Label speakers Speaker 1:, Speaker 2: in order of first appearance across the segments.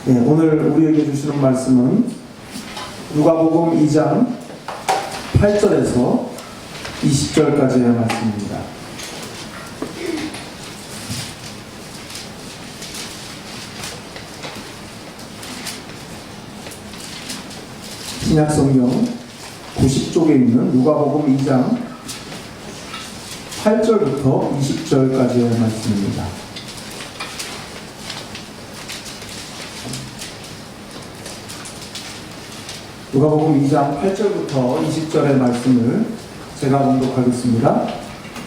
Speaker 1: 네, 오늘 우리에게 주시는 말씀은 누가복음 2장 8절에서 20절까지의 말씀입니다. 신약성경 90쪽에 있는 누가복음 2장 8절부터 20절까지의 말씀입니다. 누가복음 2장 8절부터 20절의 말씀을 제가 봉독하겠습니다.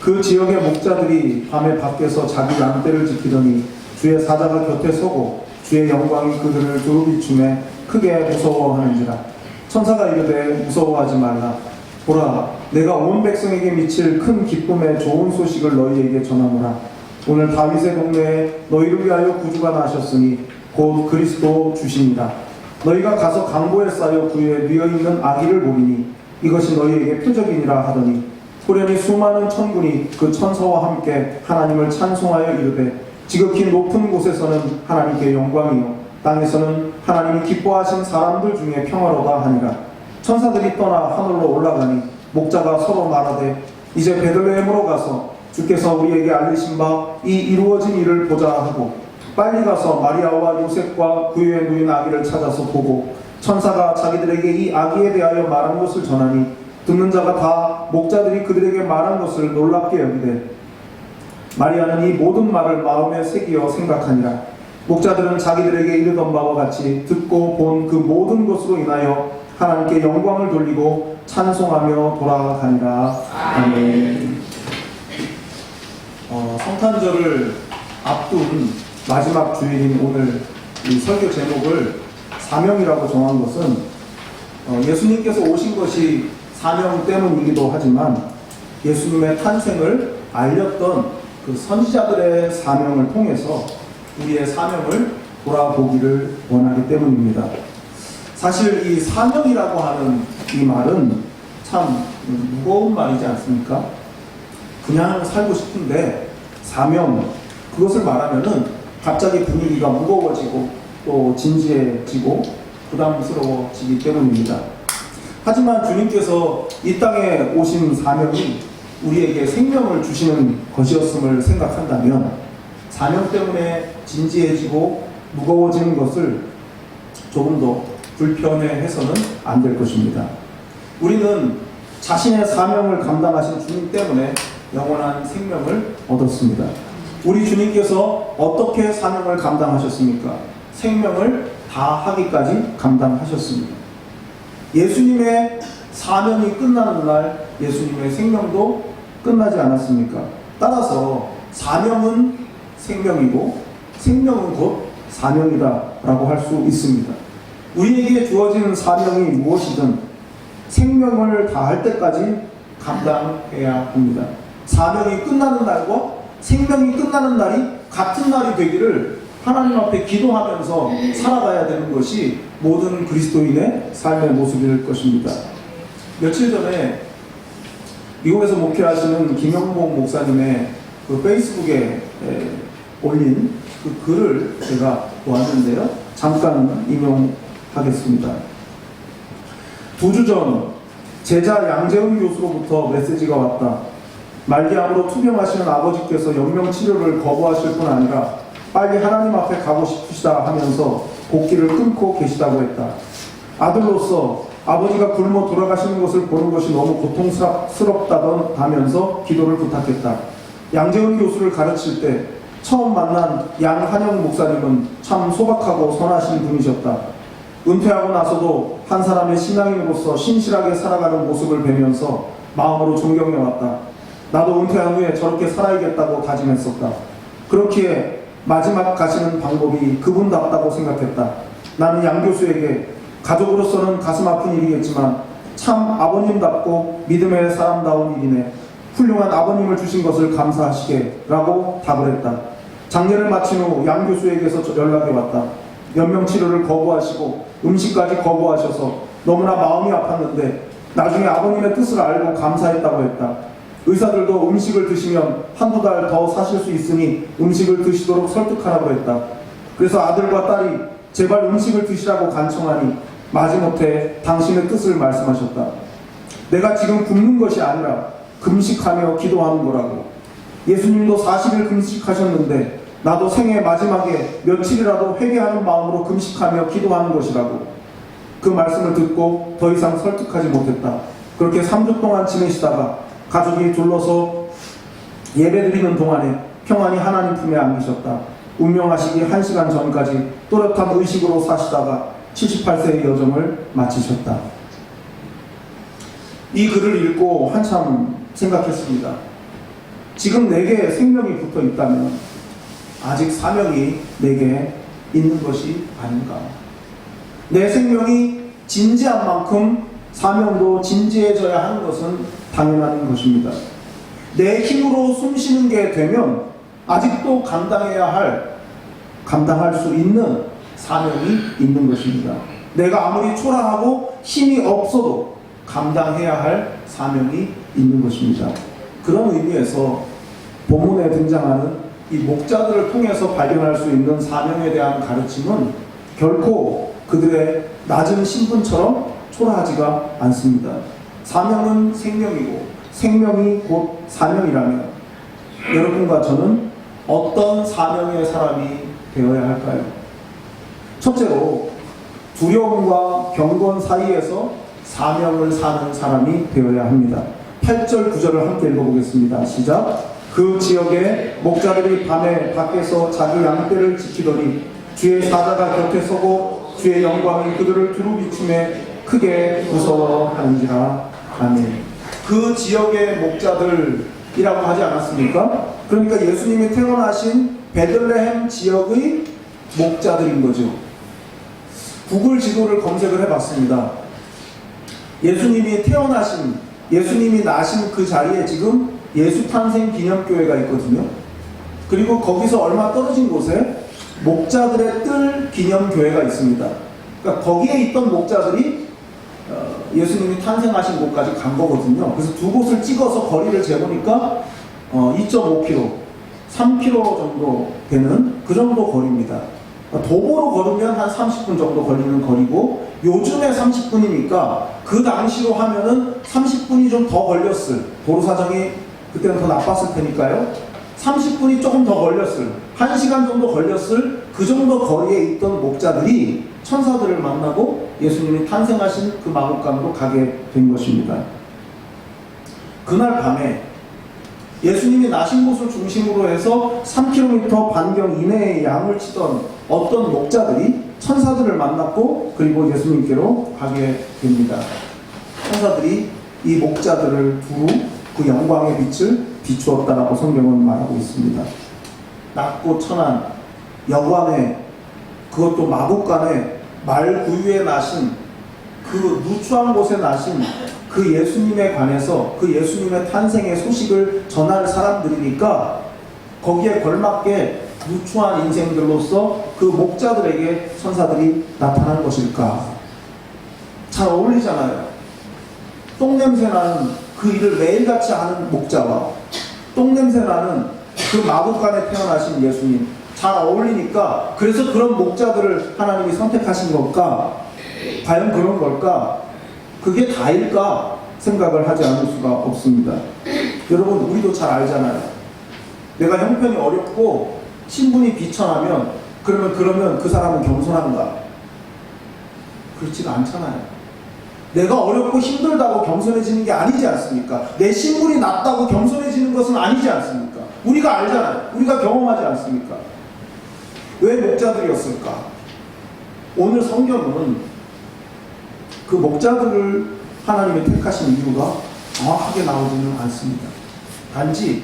Speaker 1: 그 지역의 목자들이 밤에 밖에서 자기 양떼를 지키더니 주의 사자가 곁에 서고 주의 영광이 그들을 두루 비춤에 크게 무서워하는지라. 천사가 이르되 무서워하지 말라. 보라, 내가 온 백성에게 미칠 큰 기쁨의 좋은 소식을 너희에게 전하노라. 오늘 다윗의 동네에 너희를 위하여 구주가 나셨으니 곧 그리스도 주시니라. 너희가 가서 강보에 쌓여 그에 뉘어있는 아기를 보리니 이것이 너희에게 표적이니라 하더니 호련히 수많은 천군이 그 천사와 함께 하나님을 찬송하여 이르되 지극히 높은 곳에서는 하나님께 영광이요 땅에서는 하나님이 기뻐하신 사람들 중에 평화로다 하니라. 천사들이 떠나 하늘로 올라가니 목자가 서로 말하되 이제 베들레헴으로 가서 주께서 우리에게 알리신 바 이 이루어진 일을 보자 하고 빨리 가서 마리아와 요셉과 그의 누인 아기를 찾아서 보고 천사가 자기들에게 이 아기에 대하여 말한 것을 전하니 듣는 자가 다 목자들이 그들에게 말한 것을 놀랍게 여기되 마리아는 이 모든 말을 마음에 새기어 생각하니라. 목자들은 자기들에게 이르던 바와 같이 듣고 본 그 모든 것으로 인하여 하나님께 영광을 돌리고 찬송하며 돌아가니라. 아멘. 성탄절을 앞둔 마지막 주일인 오늘 이 설교 제목을 사명이라고 정한 것은 예수님께서 오신 것이 사명 때문이기도 하지만 예수님의 탄생을 알렸던 그 선지자들의 사명을 통해서 우리의 사명을 돌아보기를 원하기 때문입니다. 사실 이 사명이라고 하는 이 말은 참 무거운 말이지 않습니까? 그냥 살고 싶은데 사명, 그것을 말하면은 갑자기 분위기가 무거워지고 또 진지해지고 부담스러워지기 때문입니다. 하지만 주님께서 이 땅에 오신 사명이 우리에게 생명을 주시는 것이었음을 생각한다면 사명 때문에 진지해지고 무거워지는 것을 조금 더 불편해해서는 안 될 것입니다. 우리는 자신의 사명을 감당하신 주님 때문에 영원한 생명을 얻었습니다. 우리 주님께서 어떻게 사명을 감당하셨습니까? 생명을 다하기까지 감당하셨습니다. 예수님의 사명이 끝나는 날 예수님의 생명도 끝나지 않았습니까? 따라서 사명은 생명이고 생명은 곧 사명이다 라고 할 수 있습니다. 우리에게 주어진 사명이 무엇이든 생명을 다할 때까지 감당해야 합니다. 사명이 끝나는 날과 생명이 끝나는 날이 같은 날이 되기를 하나님 앞에 기도하면서 살아가야 되는 것이 모든 그리스도인의 삶의 모습일 것입니다. 며칠 전에 미국에서 목회하시는 김영봉 목사님의 그 페이스북에 올린 그 글을 제가 보았는데요. 잠깐 인용하겠습니다. 2주 전 제자 양재훈 교수로부터 메시지가 왔다. 말기암으로 투병하시는 아버지께서 연명치료를 거부하실 뿐 아니라 빨리 하나님 앞에 가고 싶으시다 하면서 복기를 끊고 계시다고 했다. 아들로서 아버지가 굶어 돌아가시는 것을 보는 것이 너무 고통스럽다면서 기도를 부탁했다. 양재훈 교수를 가르칠 때 처음 만난 양한영 목사님은 참 소박하고 선하신 분이셨다. 은퇴하고 나서도 한 사람의 신앙인으로서 신실하게 살아가는 모습을 뵈면서 마음으로 존경해왔다. 나도 은퇴한 후에 저렇게 살아야겠다고 다짐했었다. 그렇기에 마지막 가시는 방법이 그분답다고 생각했다. 나는 양 교수에게 가족으로서는 가슴 아픈 일이겠지만 참 아버님답고 믿음의 사람다운 일이네. 훌륭한 아버님을 주신 것을 감사하시게 라고 답을 했다. 장례를 마친 후 양 교수에게서 연락이 왔다. 연명치료를 거부하시고 음식까지 거부하셔서 너무나 마음이 아팠는데 나중에 아버님의 뜻을 알고 감사했다고 했다. 의사들도 음식을 드시면 한두 달 더 사실 수 있으니 음식을 드시도록 설득하라고 했다. 그래서 아들과 딸이 제발 음식을 드시라고 간청하니 마지못해 당신의 뜻을 말씀하셨다. 내가 지금 굶는 것이 아니라 금식하며 기도하는 거라고. 예수님도 40일 금식하셨는데 나도 생애 마지막에 며칠이라도 회개하는 마음으로 금식하며 기도하는 것이라고. 그 말씀을 듣고 더 이상 설득하지 못했다. 그렇게 3주 동안 지내시다가 가족이 둘러서 예배드리는 동안에 평안히 하나님 품에 안기셨다. 운명하시기 1시간 전까지 또렷한 의식으로 사시다가 78세의 여정을 마치셨다. 이 글을 읽고 한참 생각했습니다. 지금 내게 생명이 붙어 있다면 아직 사명이 내게 있는 것이 아닌가. 내 생명이 진지한 만큼 사명도 진지해져야 하는 것은 당연한 것입니다. 내 힘으로 숨쉬는 게 되면 아직도 감당할 수 있는 사명이 있는 것입니다. 내가 아무리 초라하고 힘이 없어도 감당해야 할 사명이 있는 것입니다. 그런 의미에서 본문에 등장하는 이 목자들을 통해서 발견할 수 있는 사명에 대한 가르침은 결코 그들의 낮은 신분처럼 초라하지가 않습니다. 사명은 생명이고 생명이 곧 사명이라면 여러분과 저는 어떤 사명의 사람이 되어야 할까요? 첫째로 두려움과 경건 사이에서 사명을 사는 사람이 되어야 합니다. 8절 9절을 함께 읽어보겠습니다. 시작. 그 지역에 목자들이 밤에 밖에서 자기 양떼를 지키더니 주의 사자가 곁에 서고 주의 영광이 그들을 두루 비춤에 크게 무서워하는지라. 아멘. 그 지역의 목자들이라고 하지 않았습니까? 그러니까 예수님이 태어나신 베들레헴 지역의 목자들인 거죠. 구글 지도를 검색을 해봤습니다. 예수님이 나신 그 자리에 지금 예수 탄생 기념교회가 있거든요. 그리고 거기서 얼마 떨어진 곳에 목자들의 뜰 기념교회가 있습니다. 그러니까 거기에 있던 목자들이 예수님이 탄생하신 곳까지 간 거거든요. 그래서 두 곳을 찍어서 거리를 재보니까 2.5km, 3km 정도 되는 그 정도 거리입니다. 도보로 걸으면 한 30분 정도 걸리는 거리고, 요즘에 30분이니까 그 당시로 하면은 30분이 좀 더 걸렸을, 도로 사정이 그때는 더 나빴을 테니까요. 30분이 조금 더 걸렸을, 1시간 정도 걸렸을 그 정도 거리에 있던 목자들이 천사들을 만나고 예수님이 탄생하신 그 마국간으로 가게 된 것입니다. 그날 밤에 예수님이 나신 곳을 중심으로 해서 3km 반경 이내의 양을 치던 어떤 목자들이 천사들을 만났고 그리고 예수님께로 가게 됩니다. 천사들이 이 목자들을 두루 그 영광의 빛을 비추었다라고 성경은 말하고 있습니다. 낮고 천한 여관에, 그것도 마국간에 말 구유에 나신 그 누추한 곳에 나신 그 예수님에 관해서, 그 예수님의 탄생의 소식을 전할 사람들이니까 거기에 걸맞게 누추한 인생들로서 그 목자들에게 천사들이 나타난 것일까? 잘 어울리잖아요. 똥냄새 나는 그 일을 매일같이 하는 목자와 똥냄새 나는 그 마국간에 태어나신 예수님, 잘 어울리니까 그래서 그런 목자들을 하나님이 선택하신 걸까? 과연 그런 걸까? 그게 다일까? 생각을 하지 않을 수가 없습니다. 여러분, 우리도 잘 알잖아요. 내가 형편이 어렵고 신분이 비천하면 그러면 그 사람은 겸손한가? 그렇지가 않잖아요. 내가 어렵고 힘들다고 겸손해지는 게 아니지 않습니까? 내 신분이 낮다고 겸손해지는 것은 아니지 않습니까? 우리가 알잖아요. 우리가 경험하지 않습니까? 왜 목자들이었을까? 오늘 성경은 그 목자들을 하나님이 택하신 이유가 정확하게 나오지는 않습니다. 단지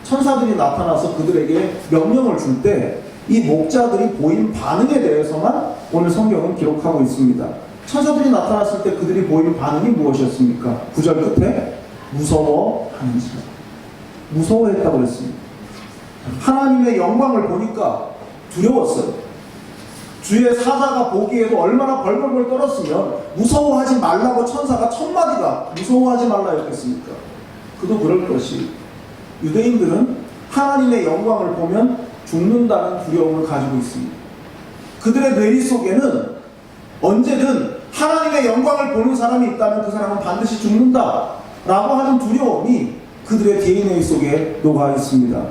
Speaker 1: 천사들이 나타나서 그들에게 명령을 줄 때 이 목자들이 보인 반응에 대해서만 오늘 성경은 기록하고 있습니다. 천사들이 나타났을 때 그들이 보인 반응이 무엇이었습니까? 9절 끝에 무서워하는지라. 무서워했다고 그랬습니다. 하나님의 영광을 보니까 두려웠어요. 주의 사자가 보기에도 얼마나 벌벌벌 떨었으면 무서워하지 말라고 천사가 1000마디가 무서워하지 말라였겠습니까? 그도 그럴 것이, 유대인들은 하나님의 영광을 보면 죽는다는 두려움을 가지고 있습니다. 그들의 뇌리 속에는 언제든 하나님의 영광을 보는 사람이 있다면 그 사람은 반드시 죽는다 라고 하는 두려움이 그들의 DNA 속에 녹아 있습니다.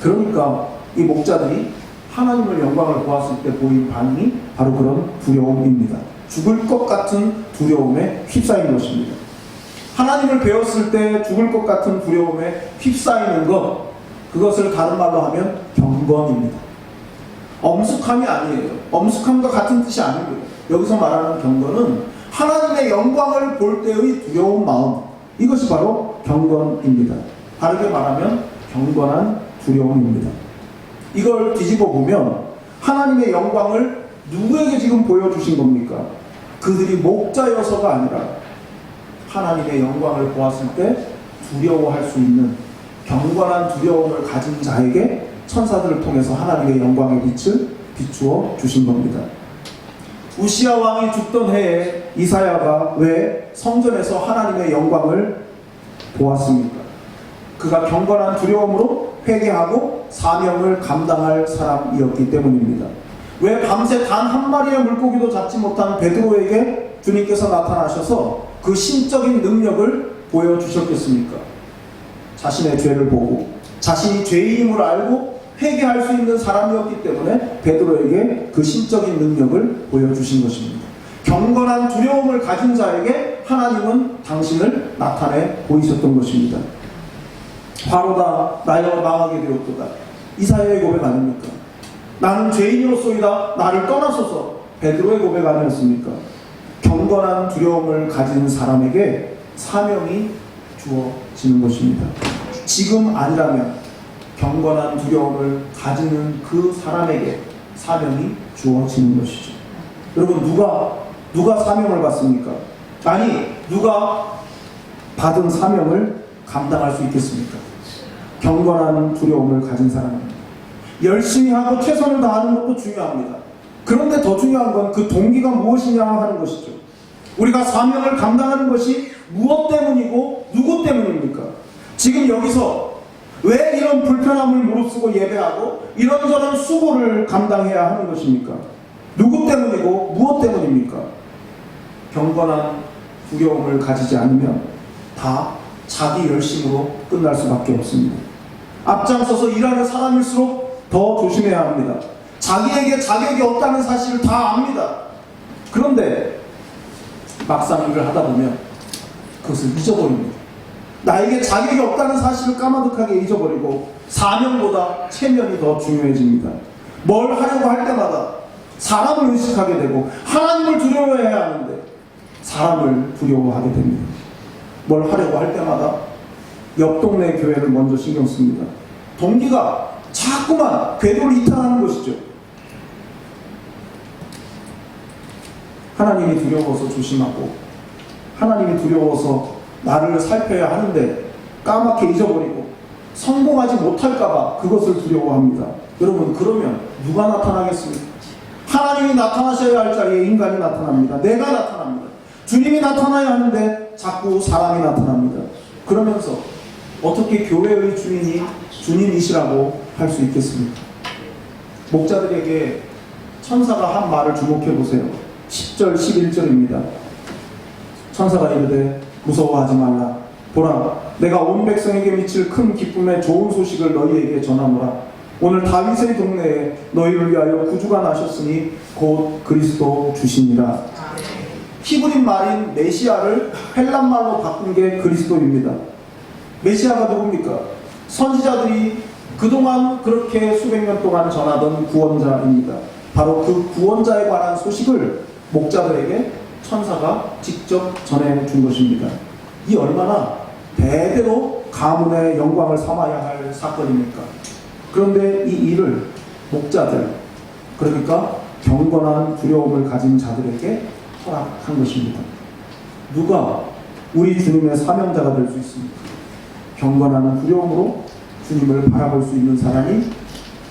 Speaker 1: 그러니까 이 목자들이 하나님의 영광을 보았을 때 보인 반응이 바로 그런 두려움입니다. 죽을 것 같은 두려움에 휩싸인 것입니다. 하나님을 배웠을 때 죽을 것 같은 두려움에 휩싸이는 것, 그것을 다른 말로 하면 경건입니다. 엄숙함이 아니에요. 엄숙함과 같은 뜻이 아니고요. 여기서 말하는 경건은 하나님의 영광을 볼 때의 두려운 마음, 이것이 바로 경건입니다. 다르게 말하면 경건한 두려움입니다. 이걸 뒤집어 보면 하나님의 영광을 누구에게 지금 보여주신 겁니까? 그들이 목자여서가 아니라 하나님의 영광을 보았을 때 두려워할 수 있는 경건한 두려움을 가진 자에게 천사들을 통해서 하나님의 영광의 빛을 비추어 주신 겁니다. 우시야 왕이 죽던 해에 이사야가 왜 성전에서 하나님의 영광을 보았습니까? 그가 경건한 두려움으로 회개하고 사명을 감당할 사람이었기 때문입니다. 왜 밤새 단 한 마리의 물고기도 잡지 못한 베드로에게 주님께서 나타나셔서 그 신적인 능력을 보여주셨겠습니까? 자신의 죄를 보고 자신이 죄인임을 알고 회개할 수 있는 사람이었기 때문에 베드로에게 그 신적인 능력을 보여주신 것입니다. 경건한 두려움을 가진 자에게 하나님은 당신을 나타내 보이셨던 것입니다. 바로다 나여 망하게 되었도다. 이사야의 고백 아닙니까? 나는 죄인이었소이다. 나를 떠나소서. 베드로의 고백 아니었습니까? 경건한 두려움을 가진 사람에게 사명이 주어지는 것입니다. 지금 아니라면 경건한 두려움을 가지는 그 사람에게 사명이 주어지는 것이죠. 여러분, 누가 사명을 받습니까? 아니, 누가 받은 사명을 감당할 수 있겠습니까? 경건한 두려움을 가진 사람입니다. 열심히 하고 최선을 다하는 것도 중요합니다. 그런데 더 중요한 건 그 동기가 무엇이냐 하는 것이죠. 우리가 사명을 감당하는 것이 무엇 때문이고 누구 때문입니까? 지금 여기서 왜 이런 불편함을 무릅쓰고 예배하고 이런저런 수고를 감당해야 하는 것입니까? 누구 때문이고 무엇 때문입니까? 경건한 두려움을 가지지 않으면 다 자기 열심으로 끝날 수밖에 없습니다. 앞장서서 일하는 사람일수록 더 조심해야 합니다. 자기에게 자격이 없다는 사실을 다 압니다. 그런데 막상 일을 하다 보면 그것을 잊어버립니다. 나에게 자격이 없다는 사실을 까마득하게 잊어버리고 사명보다 체면이 더 중요해집니다. 뭘 하려고 할 때마다 사람을 의식하게 되고 하나님을 두려워해야 하는데 사람을 두려워하게 됩니다. 뭘 하려고 할 때마다 옆 동네 교회를 먼저 신경 씁니다. 동기가 자꾸만 궤도를 이탈하는 것이죠. 하나님이 두려워서 조심하고 하나님이 두려워서 나를 살펴야 하는데 까맣게 잊어버리고 성공하지 못할까봐 그것을 두려워합니다. 여러분, 그러면 누가 나타나겠습니까? 하나님이 나타나셔야 할 자리에 인간이 나타납니다. 내가 나타납니다. 주님이 나타나야 하는데 자꾸 사람이 나타납니다. 그러면서 어떻게 교회의 주인이 주님이시라고 할 수 있겠습니까? 목자들에게 천사가 한 말을 주목해 보세요. 10절 11절입니다. 천사가 이르되 무서워하지 말라. 보라, 내가 온 백성에게 미칠 큰 기쁨의 좋은 소식을 너희에게 전하노라. 오늘 다윗의 동네에 너희를 위하여 구주가 나셨으니 곧 그리스도 주시니라. 히브리 말인 메시아를 헬란 말로 바꾼 게 그리스도입니다. 메시아가 누굽니까? 선지자들이 그동안 그렇게 수백 년 동안 전하던 구원자입니다. 바로 그 구원자에 관한 소식을 목자들에게 천사가 직접 전해준 것입니다. 이 얼마나 대대로 가문의 영광을 삼아야 할 사건입니까? 그런데 이 일을 목자들, 그러니까 경건한 두려움을 가진 자들에게 허락한 것입니다. 누가 우리 주님의 사명자가 될 수 있습니까? 경건한 두려움으로 주님을 바라볼 수 있는 사람이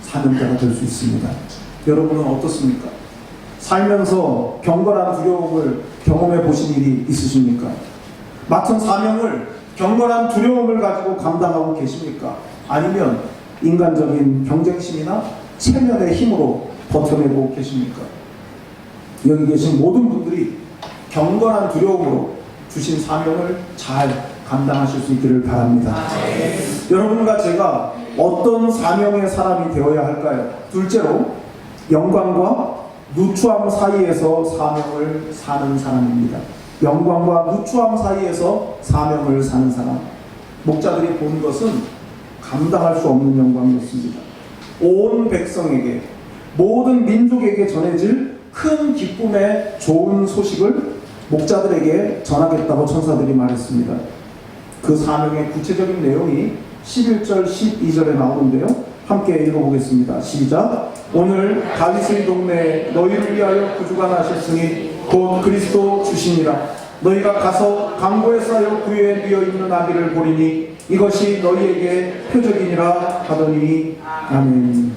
Speaker 1: 사명자가 될 수 있습니다. 여러분은 어떻습니까? 살면서 경건한 두려움을 경험해 보신 일이 있으십니까? 맡은 사명을 경건한 두려움을 가지고 감당하고 계십니까? 아니면 인간적인 경쟁심이나 체면의 힘으로 버텨내고 계십니까? 여기 계신 모든 분들이 경건한 두려움으로 주신 사명을 잘 감당하실 수 있기를 바랍니다. 여러분과 제가 어떤 사명의 사람이 되어야 할까요? 둘째로, 영광과 누추함 사이에서 사명을 사는 사람입니다. 영광과 누추함 사이에서 사명을 사는 사람. 목자들이 본 것은 감당할 수 없는 영광이었습니다. 온 백성에게, 모든 민족에게 전해질 큰 기쁨의 좋은 소식을 목자들에게 전하겠다고 천사들이 말했습니다. 그 사명의 구체적인 내용이 11절, 12절에 나오는데요. 함께 읽어보겠습니다. 시작. 오늘 다윗의 동네에 너희를 위하여 구주가 나셨으니 곧 그리스도 주시니라. 너희가 가서 강고에 쌓여 구유에 누워있는 아기를 보리니 이것이 너희에게 표적이니라 하더니 아멘.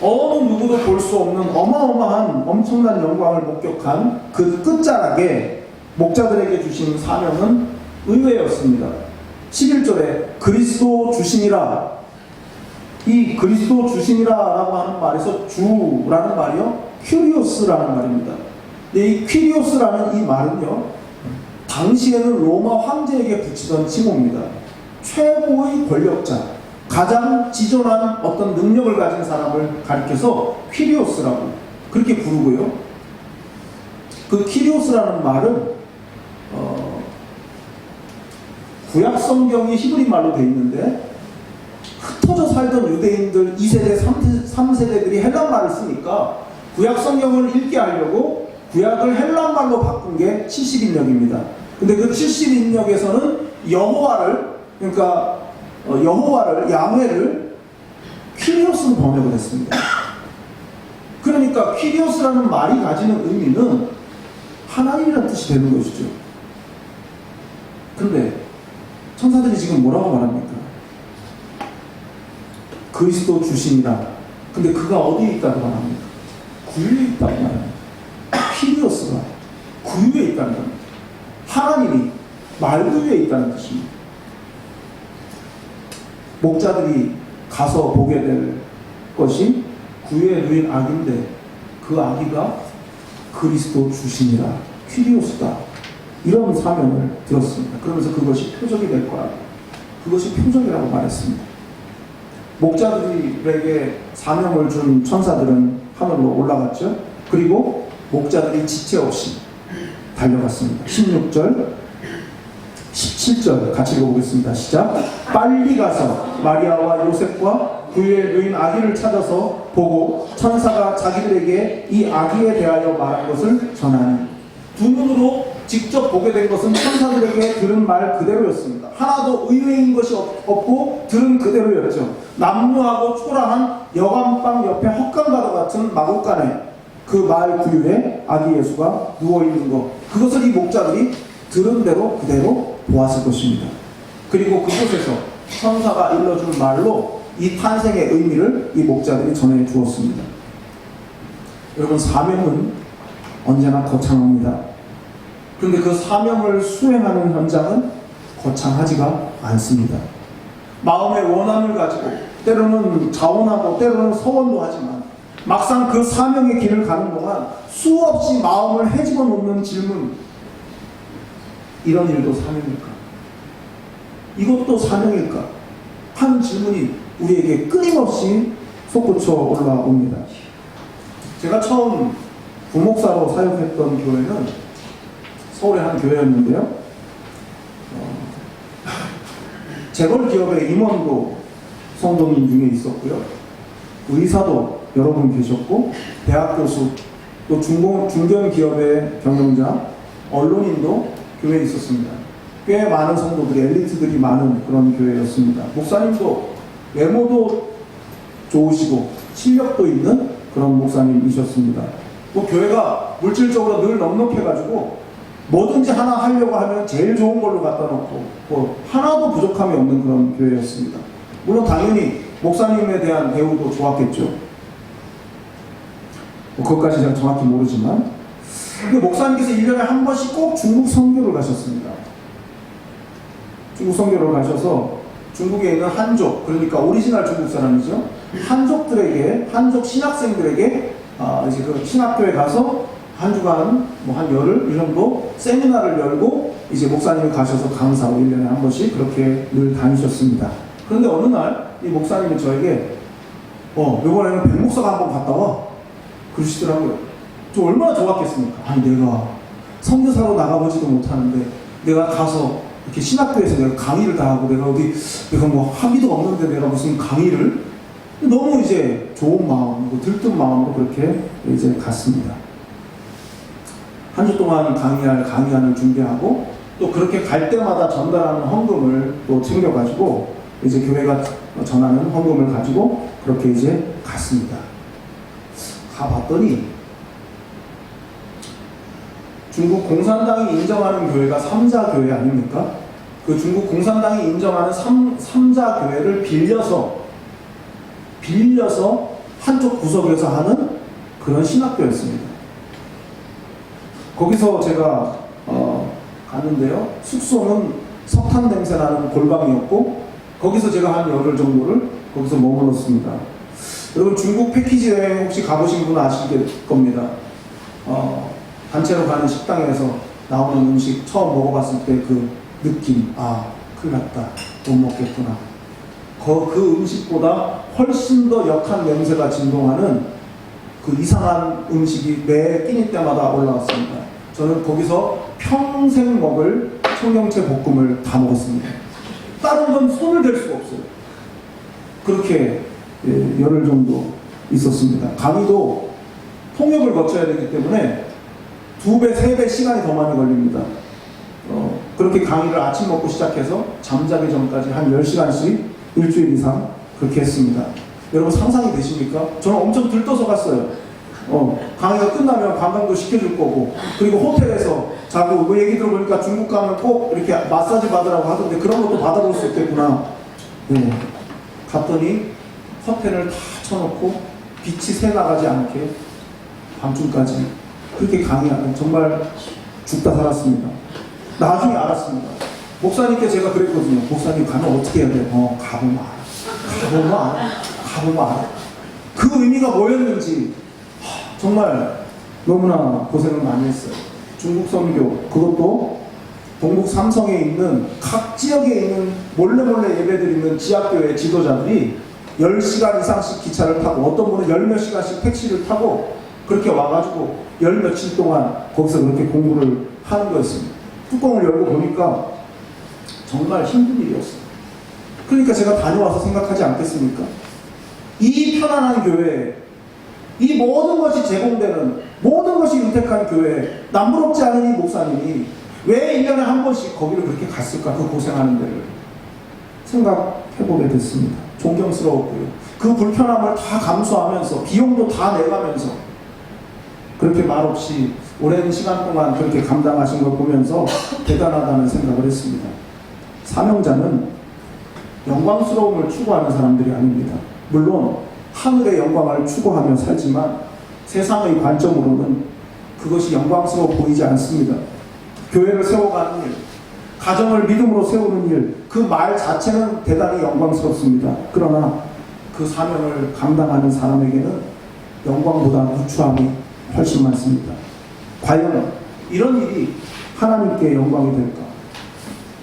Speaker 1: 어느 누구도 볼 수 없는 어마어마한 엄청난 영광을 목격한 그 끝자락에 목자들에게 주신 사명은 의외였습니다. 11절에 그리스도 주시니라. 이 그리스도 주시니라 라고 하는 말에서 주라는 말이요, 퀴리오스라는 말입니다. 근데 이 퀴리오스라는 이 말은요, 당시에는 로마 황제에게 붙이던 칭호입니다. 최고의 권력자, 가장 지존한 어떤 능력을 가진 사람을 가리켜서 퀴리오스라고 그렇게 부르고요. 그 퀴리오스라는 말은 구약 성경이 히브리 말로 되어 있는데 흩어져 살던 유대인들 2세대, 3세대들이 헬란 말을 쓰니까 구약 성경을 읽게 하려고 구약을 헬란 말로 바꾼 게 70인역입니다. 근데 그 70인역에서는 여호와를, 그러니까 여호와를, 야훼를 퀴리오스로 번역을 했습니다. 그러니까 퀴리오스라는 말이 가지는 의미는 하나님이라는 뜻이 되는 것이죠. 근데 천사들이 지금 뭐라고 말합니까? 그리스도 주시니라. 근데 그가 어디에 있다고 말합니까? 구유에 있다고 말합니다. 퀴리오스가 구유에 있다는 겁니다. 하나님이 말구유에 있다는 뜻입니다. 목자들이 가서 보게 될 것이 구유에 누인 아기인데 그 아기가 그리스도 주시니라, 퀴리오스다, 이런 사명을 들었습니다. 그러면서 그것이 표적이 될 거라고, 그것이 표적이라고 말했습니다. 목자들에게 사명을 준 천사들은 하늘로 올라갔죠. 그리고 목자들이 지체 없이 달려갔습니다. 16절, 17절 같이 읽어보겠습니다. 시작. 빨리 가서 마리아와 요셉과 구유에 누인 아기를 찾아서 보고 천사가 자기들에게 이 아기에 대하여 말한 것을 전하니. 두 눈으로 직접 보게 된 것은 천사들에게 들은 말 그대로였습니다. 하나도 의외인 것이 없고 들은 그대로였죠. 남루하고 초라한 여관방 옆에 헛간과도 같은 마곡간에 그 마을 구유에 아기 예수가 누워있는 것, 그것을 이 목자들이 들은 대로 그대로 보았을 것입니다. 그리고 그곳에서 천사가 일러준 말로 이 탄생의 의미를 이 목자들이 전해 주었습니다. 여러분, 사명은 언제나 거창합니다. 그런데 그 사명을 수행하는 현장은 거창하지가 않습니다. 마음의 원함을 가지고 때로는 자원하고 때로는 서원도 하지만 막상 그 사명의 길을 가는 동안 수없이 마음을 헤집어 놓는 질문, 이런 일도 사명일까? 이것도 사명일까? 하는 질문이 우리에게 끊임없이 솟구쳐 올라옵니다. 제가 처음 부목사로 사역했던 교회는 서울의 한 교회였는데요. 재벌 기업의 임원도 성도님 중에 있었고요. 의사도 여러 분 계셨고, 대학 교수, 또 중견 기업의 경영자, 언론인도 교회에 있었습니다. 꽤 많은 성도들이, 엘리트들이 많은 그런 교회였습니다. 목사님도 외모도 좋으시고 실력도 있는 그런 목사님이셨습니다. 또 교회가 물질적으로 늘 넉넉해가지고 뭐든지 하나 하려고 하면 제일 좋은 걸로 갖다 놓고 뭐 하나도 부족함이 없는 그런 교회였습니다. 물론 당연히 목사님에 대한 대우도 좋았겠죠. 뭐 그것까지 제가 정확히 모르지만, 목사님께서 1년에 한 번씩 꼭 중국 선교를 가셨습니다. 중국 선교를 가셔서 중국에 있는 한족, 그러니까 오리지널 중국 사람이죠. 한족들에게, 한족 신학생들에게 이제 그 신학교에 가서 한 주간, 뭐 한 열흘 이 정도 세미나를 열고 이제 목사님이 가셔서 강사하고 1년에 한 번씩 그렇게 늘 다니셨습니다. 그런데 어느 날 이 목사님이 저에게 이번에는 백목사가 한번 갔다 와 그러시더라고요. 저 얼마나 좋았겠습니까? 아니 내가 선교사로 나가보지도 못하는데 내가 가서 이렇게 신학교에서 내가 강의를 다 하고 내가 뭐 학위도 없는데 내가 무슨 강의를, 너무 이제 좋은 마음으로, 들뜬 마음으로 그렇게 이제 갔습니다. 한 주 동안 강의안을 준비하고 또 그렇게 갈 때마다 전달하는 헌금을 또 챙겨가지고 이제 교회가 전하는 헌금을 가지고 그렇게 이제 갔습니다. 가봤더니 중국 공산당이 인정하는 교회가 3자 교회 아닙니까? 그 중국 공산당이 인정하는 3자 교회를 빌려서 한쪽 구석에서 하는 그런 신학교였습니다. 거기서 제가 갔는데요. 숙소는 석탄 냄새 나는 골방이었고 거기서 제가 한 열흘 정도를 거기서 머물렀습니다. 여러분 중국 패키지 여행 혹시 가보신 분은 아실 겁니다. 단체로 가는 식당에서 나오는 음식 처음 먹어봤을 때 그 느낌, 큰일 났다, 못 먹겠구나. 그 음식보다 훨씬 더 역한 냄새가 진동하는 그 이상한 음식이 매 끼니 때마다 올라왔습니다. 저는 거기서 평생 먹을 청경채 볶음을 다 먹었습니다. 다른 건 손을 댈 수가 없어요. 그렇게 열흘 정도 있었습니다. 강의도 통역을 거쳐야 되기 때문에 2배, 3배 시간이 더 많이 걸립니다. 그렇게 강의를 아침 먹고 시작해서 잠자기 전까지 한 10시간씩 일주일 이상 그렇게 했습니다. 여러분 상상이 되십니까? 저는 엄청 들떠서 갔어요. 강의가 끝나면 관광도 시켜줄 거고, 그리고 호텔에서 자고, 뭐 얘기 들어보니까 중국 가면 꼭 이렇게 마사지 받으라고 하던데 그런 것도 받아볼 수 있겠구나. 갔더니 커튼을 다 쳐놓고 빛이 새 나가지 않게 밤중까지 그렇게 강의하는, 정말 죽다 살았습니다. 나중에 알았습니다. 목사님께 제가 그랬거든요. 목사님 가면 어떻게 해야 돼요? 가보면 알아. 그 의미가 뭐였는지 정말 너무나 고생을 많이 했어요. 중국 선교, 그것도 동북 삼성에 있는 각 지역에 있는 몰래 예배드리는 지하교회 지도자들이 10시간 이상씩 기차를 타고, 어떤 분은 10몇 시간씩 택시를 타고 그렇게 와가지고 10며칠 동안 거기서 그렇게 공부를 하는 거였습니다. 뚜껑을 열고 보니까 정말 힘든 일이었어요. 그러니까 제가 다녀와서 생각하지 않겠습니까? 이 편안한 교회, 이 모든 것이 제공되는, 모든 것이 윤택한 교회, 남부럽지 않은 이 목사님이 왜 1년에 한 번씩 거기를 그렇게 갔을까? 그 고생하는 데를 생각해보게 됐습니다. 존경스러웠고요. 그 불편함을 다 감수하면서, 비용도 다 내가면서 그렇게 말없이 오랜 시간 동안 그렇게 감당하신 걸 보면서 대단하다는 생각을 했습니다. 사명자는 영광스러움을 추구하는 사람들이 아닙니다. 물론 하늘의 영광을 추구하며 살지만 세상의 관점으로는 그것이 영광스러워 보이지 않습니다. 교회를 세워가는 일, 가정을 믿음으로 세우는 일, 그 말 자체는 대단히 영광스럽습니다. 그러나 그 사명을 감당하는 사람에게는 영광보다 누추함이 훨씬 많습니다. 과연 이런 일이 하나님께 영광이 될까?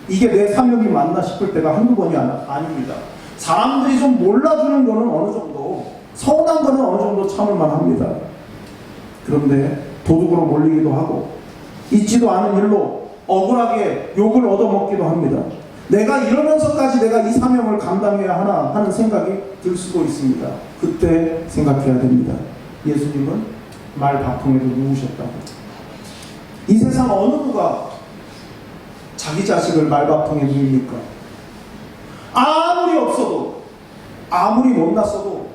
Speaker 1: 이게 내 사명이 맞나 싶을 때가 한두 번이 아닙니다. 사람들이 좀 몰라주는 거는 어느 정도, 서운한 거는 어느 정도 참을만 합니다. 그런데 도둑으로 몰리기도 하고 있지도 않은 일로 억울하게 욕을 얻어먹기도 합니다. 내가 이러면서까지 내가 이 사명을 감당해야 하나 하는 생각이 들 수도 있습니다. 그때 생각해야 됩니다. 예수님은 말바통에도 누우셨다고. 이 세상 어느 누가 자기 자식을 말바통에 누입니까? 아무리 없어도, 아무리 못났어도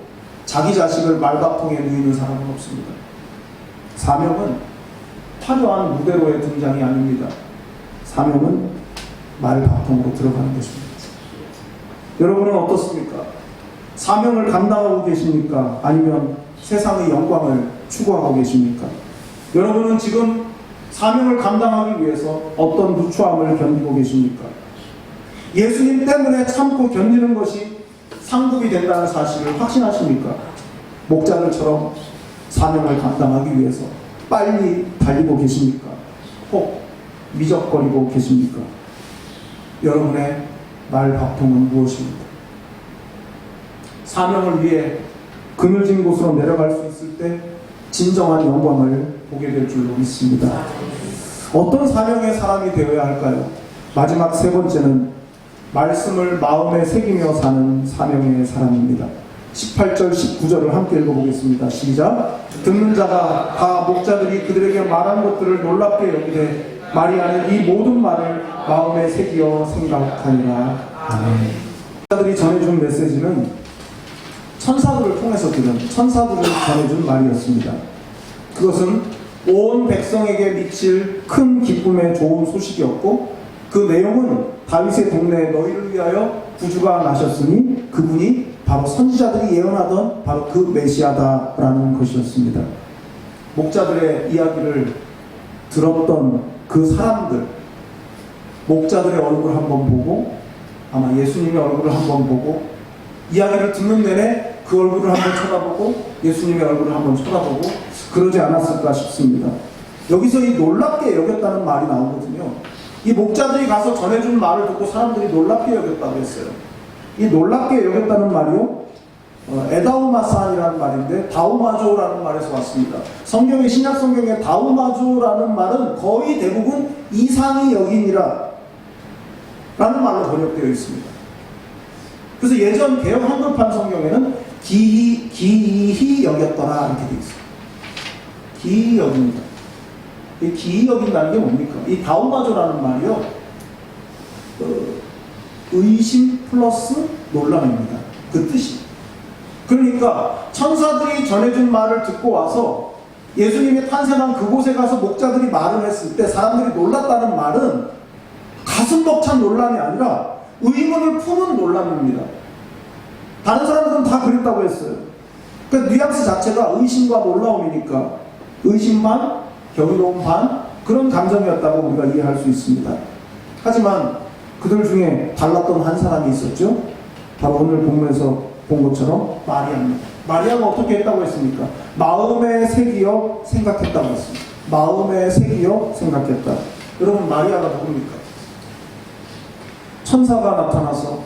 Speaker 1: 자기 자식을 말바통에 누이는 사람은 없습니다. 사명은 화려한 무대로의 등장이 아닙니다. 사명은 말바통으로 들어가는 것입니다. 여러분은 어떻습니까? 사명을 감당하고 계십니까? 아니면 세상의 영광을 추구하고 계십니까? 여러분은 지금 사명을 감당하기 위해서 어떤 누추함을 견디고 계십니까? 예수님 때문에 참고 견디는 것이 상급이 된다는 사실을 확신하십니까? 목자들처럼 사명을 감당하기 위해서 빨리 달리고 계십니까? 혹 미적거리고 계십니까? 여러분의 말바꿈은 무엇입니까? 사명을 위해 그늘진 곳으로 내려갈 수 있을 때 진정한 영광을 보게 될 줄로 믿습니다. 어떤 사명의 사람이 되어야 할까요? 마지막 세 번째는 말씀을 마음에 새기며 사는 사명의 사람입니다. 18절 19절을 함께 읽어보겠습니다. 시작. 듣는 자가 다 목자들이 그들에게 말한 것들을 놀랍게 여기되 마리아는 이 모든 말을 마음에 새기어 생각하니라. 아멘. 목자들이 전해준 메시지는 천사들을 통해서 들은 천사들을 전해준 말이었습니다. 그것은 온 백성에게 미칠 큰 기쁨의 좋은 소식이었고 그 내용은 다윗의 동네에 너희를 위하여 구주가 나셨으니 그분이 바로 선지자들이 예언하던 바로 그 메시아다라는 것이었습니다. 목자들의 이야기를 들었던 그 사람들, 목자들의 얼굴을 한번 보고 아마 예수님의 얼굴을 한번 보고 이야기를 듣는 내내 그 얼굴을 한번 쳐다보고 예수님의 얼굴을 한번 쳐다보고 그러지 않았을까 싶습니다. 여기서 이 놀랍게 여겼다는 말이 나오거든요. 이 목자들이 가서 전해준 말을 듣고 사람들이 놀랍게 여겼다고 했어요. 이 놀랍게 여겼다는 말이요, 에다우마산이라는 말인데 다우마조라는 말에서 왔습니다. 성경의 신약 성경에 다우마조라는 말은 거의 대부분 이상히 여기니라 라는 말로 번역되어 있습니다. 그래서 예전 개역 한글판 성경에는 기이 여겼더라 이렇게 되어 있어요. 기이 여긴다. 이 기이 여긴다는 게 뭡니까? 이 다우마조라는 말이요, 의심 플러스 놀람입니다. 그 뜻이. 그러니까 천사들이 전해준 말을 듣고 와서 예수님이 탄생한 그곳에 가서 목자들이 말을 했을 때 사람들이 놀랐다는 말은 가슴 벅찬 놀람이 아니라 의문을 품은 놀람입니다. 다른 사람들은 다 그랬다고 했어요. 그 뉘앙스 자체가 의심과 놀라움이니까 의심 반, 경이로움 반 그런 감정이었다고 우리가 이해할 수 있습니다. 하지만 그들 중에 달랐던 한 사람이 있었죠. 바로 오늘 본문에서 본 것처럼 마리아입니다. 마리아가 어떻게 했다고 했습니까? 마음에 새기어 생각했다고 했습니다. 마음에 새기어 생각했다. 여러분, 마리아가 누굽니까? 천사가 나타나서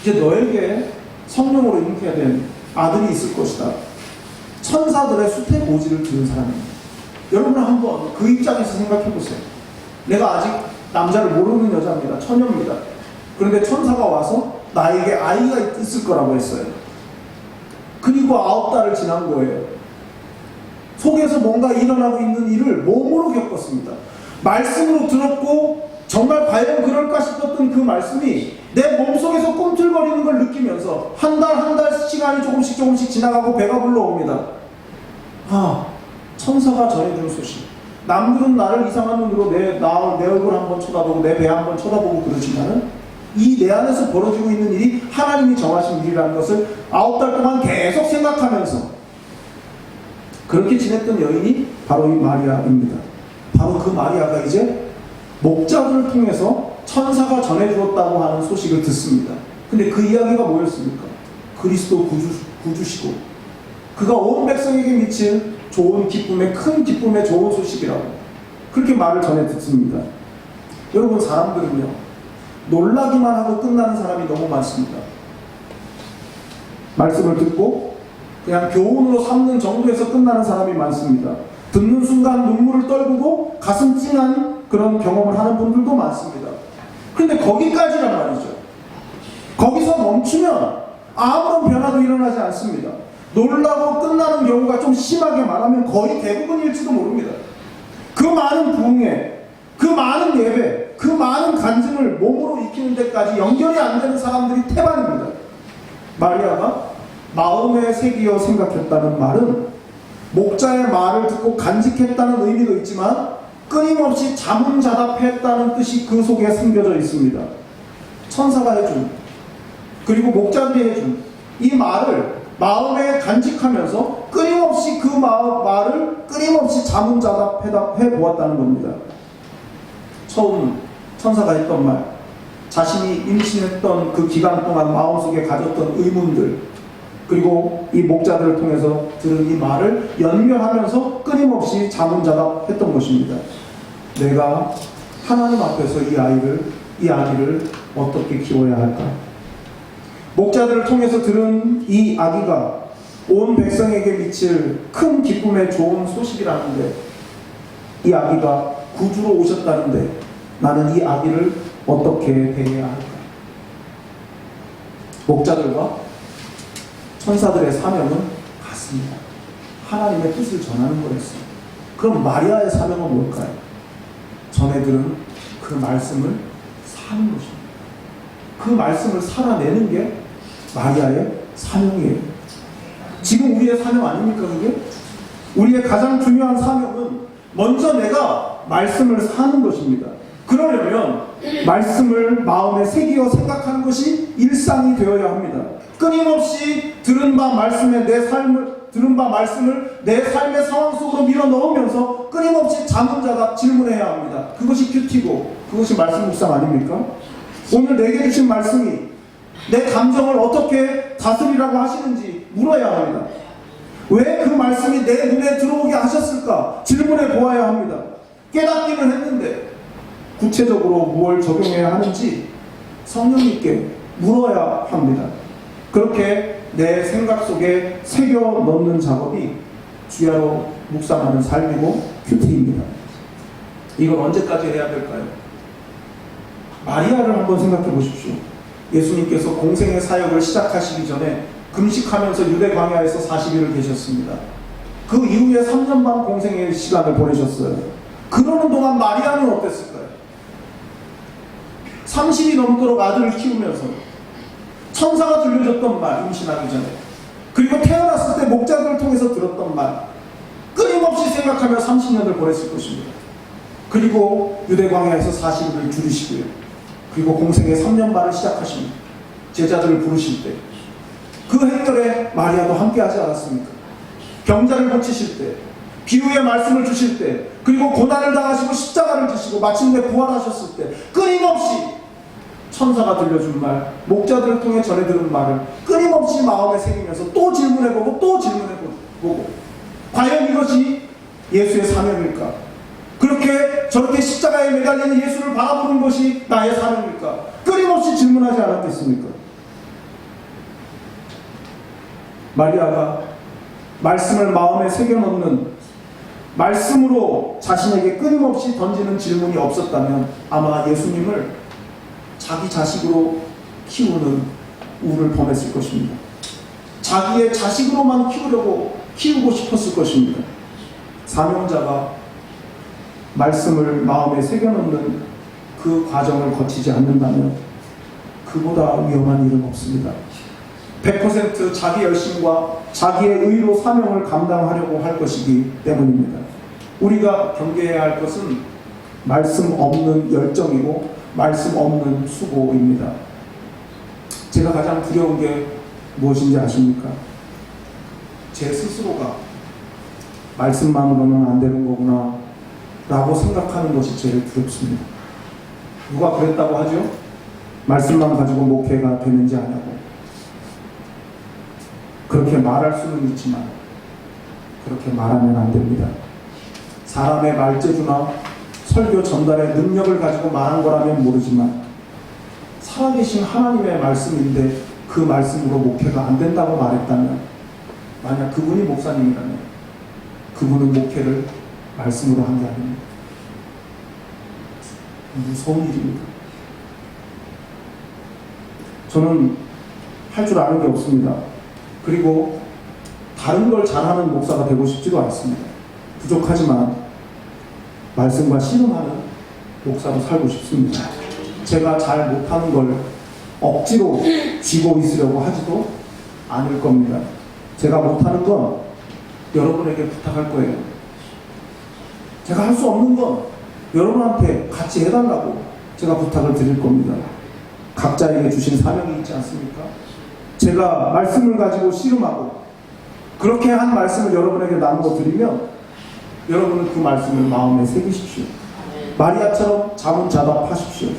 Speaker 1: 이제 너에게 성령으로 잉태된 아들이 있을 것이다. 천사들의 수태 고지를 들은 사람입니다. 여러분 한번 그 입장에서 생각해 보세요. 내가 아직 남자를 모르는 여자입니다. 처녀입니다. 그런데 천사가 와서 나에게 아이가 있을 거라고 했어요. 그리고 9달을 지난 거예요. 속에서 뭔가 일어나고 있는 일을 몸으로 겪었습니다. 말씀으로 들었고 정말 과연 그럴까 싶었던 그 말씀이 내 몸속에서 꿈틀거리는 걸 느끼면서 한 달 시간이 조금씩 지나가고 배가 불러옵니다. 천사가 전해준 소식. 남들은 나를 이상한 눈으로 내 얼굴 한번 쳐다보고 내 배 한번 쳐다보고 그러지만은 이 내 안에서 벌어지고 있는 일이 하나님이 정하신 일이라는 것을 9달 동안 계속 생각하면서 그렇게 지냈던 여인이 바로 이 마리아입니다. 바로 그 마리아가 이제 목자들을 통해서 천사가 전해주었다고 하는 소식을 듣습니다. 근데 그 이야기가 뭐였습니까? 그리스도 구주시고 그가 온 백성에게 미칠 좋은 기쁨의 큰 기쁨의 좋은 소식이라고 그렇게 말을 전해 듣습니다. 여러분, 사람들은요 놀라기만 하고 끝나는 사람이 너무 많습니다. 말씀을 듣고 그냥 교훈으로 삼는 정도에서 끝나는 사람이 많습니다. 듣는 순간 눈물을 떨구고 가슴 찡한 그런 경험을 하는 분들도 많습니다. 그런데 거기까지란 말이죠. 거기서 멈추면 아무런 변화도 일어나지 않습니다. 놀라고 끝나는 경우가 좀 심하게 말하면 거의 대부분일지도 모릅니다. 그 많은 부흥회, 그 많은 예배, 그 많은 간증을 몸으로 익히는 데까지 연결이 안 되는 사람들이 태반입니다. 마리아가 마음에 새기어 생각했다는 말은 목자의 말을 듣고 간직했다는 의미도 있지만 끊임없이 자문자답했다는 뜻이 그 속에 숨겨져 있습니다. 천사가 해준, 그리고 목자들이 해준 이 말을 마음에 간직하면서 끊임없이 그 말을 끊임없이 자문자답해 보았다는 겁니다. 처음 천사가 했던 말, 자신이 임신했던 그 기간 동안 마음속에 가졌던 의문들, 그리고 이 목자들을 통해서 들은 이 말을 연결하면서 끊임없이 자문자답했던 것입니다. 내가 하나님 앞에서 이 아기를 어떻게 키워야 할까? 목자들을 통해서 들은 이 아기가 온 백성에게 미칠 큰 기쁨의 좋은 소식이라는데, 이 아기가 구주로 오셨다는데 나는 이 아기를 어떻게 대해야 할까? 목자들과 천사들의 사명은 같습니다. 하나님의 뜻을 전하는 거였어요. 그럼 마리아의 사명은 뭘까요? 전해들은 그 말씀을 사는 것입니다. 그 말씀을 살아내는 게 마리아의 사명이에요. 지금 우리의 사명 아닙니까 그게? 우리의 가장 중요한 사명은 먼저 내가 말씀을 사는 것입니다. 그러려면 말씀을 마음에 새기어 생각하는 것이 일상이 되어야 합니다. 끊임없이 들은 바 말씀을 내 삶의 상황 속으로 밀어 넣으면서 끊임없이 자문자답 질문해야 합니다. 그것이 큐티고 그것이 말씀 묵상 아닙니까? 오늘 내게 주신 말씀이 내 감정을 어떻게 다스리라고 하시는지 물어야 합니다. 왜 그 말씀이 내 눈에 들어오게 하셨을까? 질문해 보아야 합니다. 깨닫기는 했는데 구체적으로 무엇을 적용해야 하는지 성령님께 물어야 합니다. 그렇게 내 생각 속에 새겨 넣는 작업이 주야로 묵상하는 삶이고 큐티입니다. 이걸 언제까지 해야 될까요? 마리아를 한번 생각해 보십시오. 예수님께서 공생의 사역을 시작하시기 전에 금식하면서 유대 광야에서 40일을 계셨습니다. 그 이후에 3년 반 공생의 시간을 보내셨어요. 그러는 동안 마리아는 어땠을까요? 30이 넘도록 아들을 키우면서 천사가 들려줬던 말, 임신하기 전에, 그리고 태어났을 때 목자들을 통해서 들었던 말, 끊임없이 생각하며 30년을 보냈을 것입니다. 그리고 유대 광야에서 40일을 줄이시고요. 그리고 공생의 3년 반을 시작하십니다. 제자들을 부르실 때 그 행렬에 마리아도 함께 하지 않았습니까? 병자를 고치실 때, 비유의 말씀을 주실 때, 그리고 고난을 당하시고 십자가를 지시고 마침내 부활하셨을 때 끊임없이 천사가 들려준 말, 목자들을 통해 전해 들은 말을 끊임없이 마음에 새기면서 또 질문해보고 또 질문해보고, 과연 이것이 예수의 사명일까? 그렇게 저렇게 십자가에 매달리는 예수를 바라보는 것이 나의 사명일까? 끊임없이 질문하지 않았겠습니까? 마리아가 말씀을 마음에 새겨넣는, 말씀으로 자신에게 끊임없이 던지는 질문이 없었다면 아마 예수님을 자기 자식으로 키우는 우를 범했을 것입니다. 자기의 자식으로만 키우고 싶었을 것입니다. 사명자가 말씀을 마음에 새겨넣는 그 과정을 거치지 않는다면 그보다 위험한 일은 없습니다. 100% 자기 열심과 자기의 의로 사명을 감당하려고 할 것이기 때문입니다. 우리가 경계해야 할 것은 말씀 없는 열정이고 말씀 없는 수고입니다. 제가 가장 두려운 게 무엇인지 아십니까? 제 스스로가 말씀만으로는 안 되는 거구나 라고 생각하는 것이 제일 두렵습니다. 누가 그랬다고 하죠? 말씀만 가지고 목회가 되는지 아냐고. 그렇게 말할 수는 있지만 그렇게 말하면 안 됩니다. 사람의 말재주나 설교 전달의 능력을 가지고 말한 거라면 모르지만 살아계신 하나님의 말씀인데 그 말씀으로 목회가 안 된다고 말했다면, 만약 그분이 목사님이라면 그분은 목회를 말씀으로 한 게 아닙니다. 무서운 일입니다. 저는 할 줄 아는 게 없습니다. 그리고 다른 걸 잘하는 목사가 되고 싶지도 않습니다. 부족하지만 말씀과 씨름하는 목사로 살고 싶습니다. 제가 잘 못하는 걸 억지로 쥐고 있으려고 하지도 않을 겁니다. 제가 못하는 건 여러분에게 부탁할 거예요. 제가 할 수 없는 건 여러분한테 같이 해달라고 제가 부탁을 드릴 겁니다. 각자에게 주신 사명이 있지 않습니까? 제가 말씀을 가지고 씨름하고 그렇게 한 말씀을 여러분에게 나누어 드리면 여러분은 그 말씀을 마음에 새기십시오. 마리아처럼 자문자답하십시오.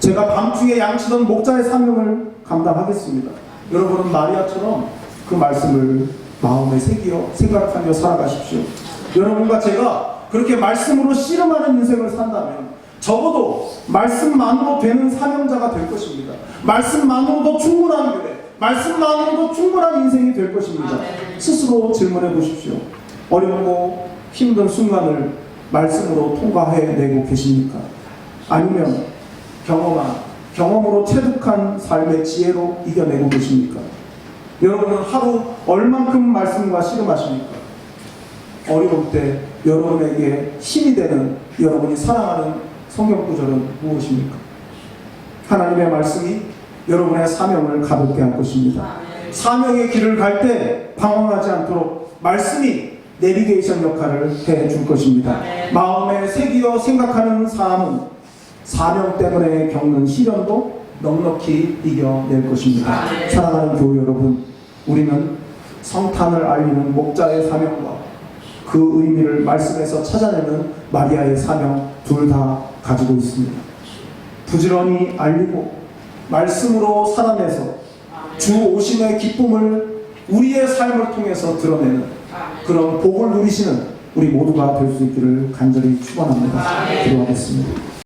Speaker 1: 제가 밤중에 양치던 목자의 사명을 감당하겠습니다. 여러분은 마리아처럼 그 말씀을 마음에 새기어 생각하며 살아가십시오. 여러분과 제가 그렇게 말씀으로 씨름하는 인생을 산다면 적어도 말씀만으로 되는 사명자가 될 것입니다. 말씀만으로도 충분한 교회, 말씀만으로도 충분한 인생이 될 것입니다. 스스로 질문해 보십시오. 어렵고 힘든 순간을 말씀으로 통과해내고 계십니까? 아니면 경험으로 체득한 삶의 지혜로 이겨내고 계십니까? 여러분은 하루 얼만큼 말씀과 씨름하십니까? 어려울 때 여러분에게 힘이 되는 여러분이 사랑하는 성경 구절은 무엇입니까? 하나님의 말씀이 여러분의 사명을 가볍게 할 것입니다. 사명의 길을 갈 때 방황하지 않도록 말씀이 내비게이션 역할을 해줄 것입니다. 마음에 새기어 생각하는 삶은 사명 때문에 겪는 시련도 넉넉히 이겨낼 것입니다. 사랑하는 교회 여러분, 우리는 성탄을 알리는 목자의 사명과 그 의미를 말씀에서 찾아내는 마리아의 사명 둘 다 가지고 있습니다. 부지런히 알리고 말씀으로 살아내서 주 오심의 기쁨을 우리의 삶을 통해서 드러내는 그런 복을 누리시는 우리 모두가 될 수 있기를 간절히 축원합니다. 기도하겠습니다.